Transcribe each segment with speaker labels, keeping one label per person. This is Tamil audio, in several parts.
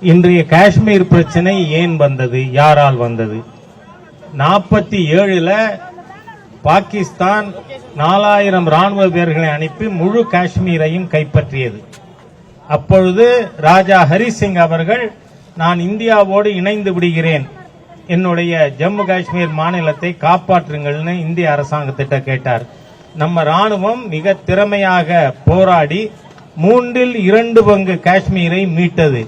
Speaker 1: இன்றைய காஷ்மீர் பிரச்சனை ஏன் வந்தது, யாரால் வந்தது? 47ல் பாகிஸ்தான் 4000 ராணுவ வீரர்களை அனுப்பி முழு காஷ்மீரையும் கைப்பற்றியது. அப்பொழுது ராஜா ஹரிசிங் அவர்கள், நான் இந்தியாவோடு இணைந்து விடுகிறேன், என்னுடைய ஜம்மு காஷ்மீர் மாநிலத்தை காப்பாற்றுங்கள்னு இந்திய அரசாங்கத்திட்ட கேட்டார். நம்ம ராணுவம் மிக திறமையாக போராடி 2/3 பங்கு காஷ்மீரை மீட்டது.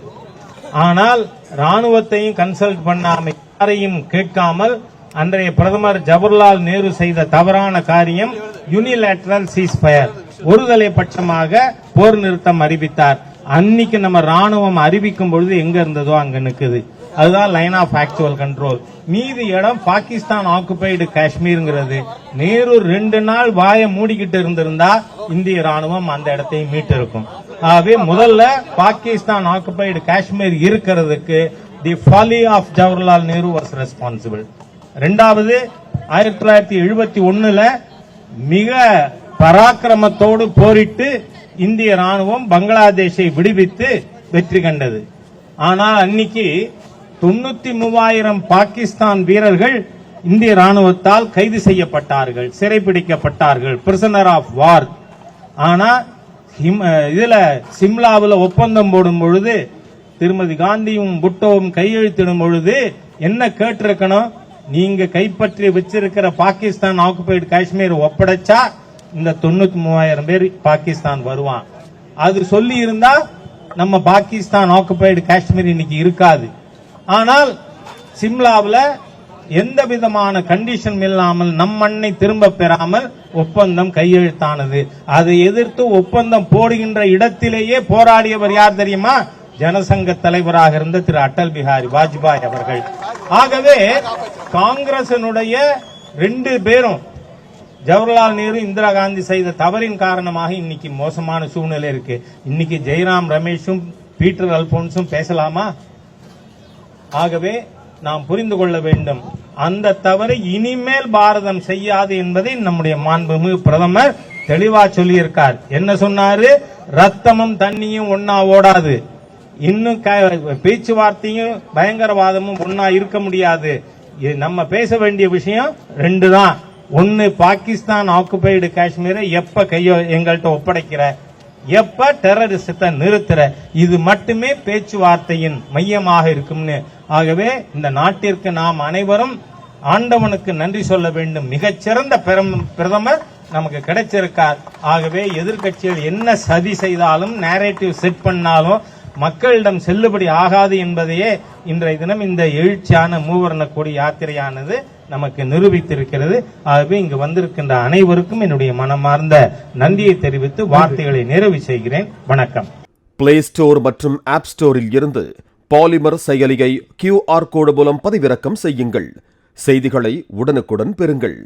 Speaker 1: ஆனால் ராணுவத்தையும் கன்சல்ட் பண்ணாமல், யாரையும் கேட்காமல் அன்றைய பிரதமர் ஜவஹர்லால் நேரு செய்த தவறான காரியம் யூனிலேட்டரல் சீஸ்ஃபயர், ஒருதலை பட்சமாக போர் நிறுத்தம் அறிவித்தார். அன்னைக்கு நம்ம ராணுவம் அறிவிக்கும் பொழுது எங்க இருந்ததோ அங்க நிக்குது. அதுதான் லைன் ஆஃப் ஆக்சுவல் கண்ட்ரோல். மீதி இடம் பாகிஸ்தான் ஆக்குபைடு காஷ்மீர்ங்கிறது. நேரு 2 நாள் வாயை மூடிக்கிட்டு இருந்திருந்தா இந்திய ராணுவம் அந்த இடத்தை மீட்டு இருக்கும். ஆகவே முதல்ல பாகிஸ்தான் ஆக்குபைடு காஷ்மீர் இருக்கிறதுக்கு the folly of Jawaharlal Nehru was responsible. இரண்டாவது, 1971ல் மிக பராக்கிரமத்தோடு போரிட்டு இந்திய ராணுவம் பங்களாதேஷை விடுவித்து வெற்றி கண்டது. ஆனால் அன்னைக்கு 93,000 பாகிஸ்தான் வீரர்கள் இந்திய ராணுவத்தால் கைது செய்யப்பட்டார்கள், சிறைப்பிடிக்கப்பட்டார்கள், பிரிசனர் ஆஃப் வார். ஆனா இதுல சிம்லாவில் ஒப்பந்தம் போடும் பொழுது திருமதி காந்தியும் புட்டோவும் கையெழுத்திடும் பொழுது என்ன கேட்டிருக்கணும்? நீங்க கைப்பற்றி வச்சிருக்கிற பாகிஸ்தான் ஆக்குபைடு காஷ்மீர் ஒப்படைச்சா இந்த 93,000 பேர் பாகிஸ்தான் வருவான். அது சொல்லி இருந்தா நம்ம பாகிஸ்தான் ஆக்குபைடு காஷ்மீர் இன்னைக்கு இருக்காது. ஆனால் சிம்லாவில் எந்த விதமான கண்டிஷன் இல்லாமல் நம் மண்ணை திரும்ப பெறாமல் ஒப்பந்தம் கையெழுத்தானது. அதை எதிர்த்து ஒப்பந்தம் போடுகின்ற இடத்திலேயே போராடியவர் யார் தெரியுமா? ஜனசங்க தலைவராக இருந்த திரு அடல் பிஹாரி வாஜ்பாய் அவர்கள். ஆகவே காங்கிரசினுடைய 2 பேரும், ஜவஹர்லால் நேரு, இந்திரா காந்தி செய்த தவறின் காரணமாக இன்னைக்கு மோசமான சூழ்நிலை இருக்கு. இன்னைக்கு ஜெயராம் ரமேஷும் பீட்டர் அல்போன்ஸும் பேசலாமா? ஆகவே நாம் புரிந்து கொள்ள வேண்டும், அந்த தவறை இனிமேல் பாரதம் செய்யாது என்பதை நம்முடைய மாண்புமிகு பிரதமர் தெளிவா சொல்லியிருக்கார். என்ன சொன்னாரு? ரத்தமும் தண்ணியும் ஒன்னா ஓடாது, இன்னும் பேச்சுவார்த்தையும் பயங்கரவாதமும் ஒன்னா இருக்க முடியாது. நம்ம பேச வேண்டிய விஷயம் 2 தான். ஒன்னு, பாகிஸ்தான் ஆக்குபைடு காஷ்மீரை எப்ப எங்கள்கிட்ட ஒப்படைக்கிற, எப்ப டெரரிஸ்டத்தை நிறுத்துற, இது மட்டுமே பேச்சுவார்த்தையின் மையமாக இருக்கும்னு. ஆகவே இந்த நாட்டிற்கு நாம் அனைவரும் ஆண்டவனுக்கு நன்றி சொல்ல வேண்டும். மிகச்சிறந்த பிரதமர் நமக்கு கிடைச்சிருக்கார். ஆகவே எதிர்கட்சிகள் என்ன சதி செய்தாலும், நேரேட்டிவ் செட் பண்ணாலும் மக்களிடம் செல்லுபடி ஆகாது என்பதையே இன்றைய தினம் இந்த எழுச்சியான மூவர்ண கொடி யாத்திரையானது நமக்கு நிரூபித்திருக்கிறது. ஆகவே இங்கு வந்திருக்கின்ற அனைவருக்கும் என்னுடைய மனமார்ந்த நன்றியை தெரிவித்து வார்த்தைகளை நிறைவு செய்கிறேன். வணக்கம்.
Speaker 2: பிளே ஸ்டோர் மற்றும் ஆப் ஸ்டோரில் இருந்து பாலிமர் செயலியை QR கோடு மூலம் பதிவிறக்கம் செய்யுங்கள். செய்திகளை உடனுக்குடன் பெறுங்கள்.